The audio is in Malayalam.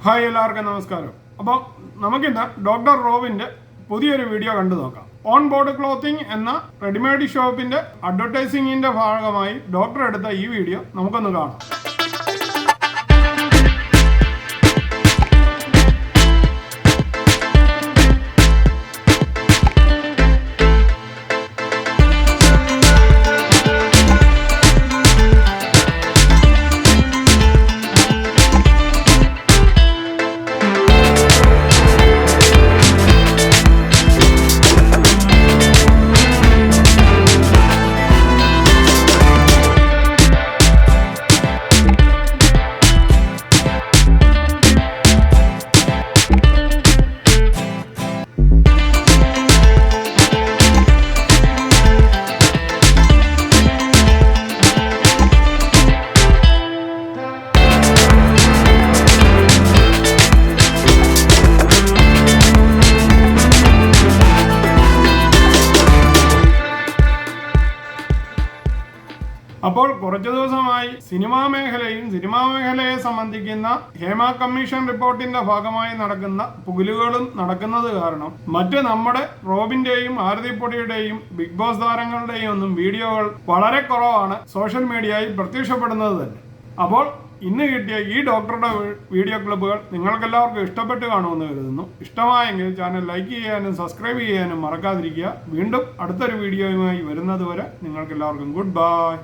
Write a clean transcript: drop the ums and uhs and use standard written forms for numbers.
ഹായ് എല്ലാവർക്കും നമസ്കാരം. അപ്പോൾ നമുക്കിന്ന് ഡോക്ടർ റോബിൻ്റെ പുതിയൊരു വീഡിയോ കണ്ടു നോക്കാം. ഓൺ ബോർഡ് ക്ലോത്തിങ് എന്ന റെഡിമെയ്ഡ് ഷോപ്പിൻ്റെ അഡ്വർടൈസിങ്ങിൻ്റെ ഭാഗമായി ഡോക്ടർ എടുത്ത ഈ വീഡിയോ നമുക്കൊന്ന് കാണാം. അപ്പോൾ കുറച്ചു ദിവസമായി സിനിമാ മേഖലയെ സംബന്ധിക്കുന്ന ഹേമ കമ്മീഷൻ റിപ്പോർട്ടിന്റെ ഭാഗമായി നടക്കുന്ന പുകിലുകളും നടക്കുന്നത് കാരണം മറ്റ് നമ്മുടെ റോബിന്റെയും ആരതിപ്പൊടിയുടെയും ബിഗ് ബോസ് താരങ്ങളുടെയും ഒന്നും വീഡിയോകൾ വളരെ കുറവാണ് സോഷ്യൽ മീഡിയയിൽ പ്രത്യക്ഷപ്പെടുന്നത് തന്നെ. അപ്പോൾ ഇന്ന് കിട്ടിയ ഈ ഡോക്ടറുടെ വീഡിയോ ക്ലിപ്പുകൾ നിങ്ങൾക്കെല്ലാവർക്കും ഇഷ്ടപ്പെട്ട് കാണുമെന്ന് കരുതുന്നു. ഇഷ്ടമായെങ്കിൽ ചാനൽ ലൈക്ക് ചെയ്യാനും സബ്സ്ക്രൈബ് ചെയ്യാനും മറക്കാതിരിക്കുക. വീണ്ടും അടുത്തൊരു വീഡിയോയുമായി വരുന്നത് വരെ നിങ്ങൾക്കെല്ലാവർക്കും ഗുഡ് ബൈ.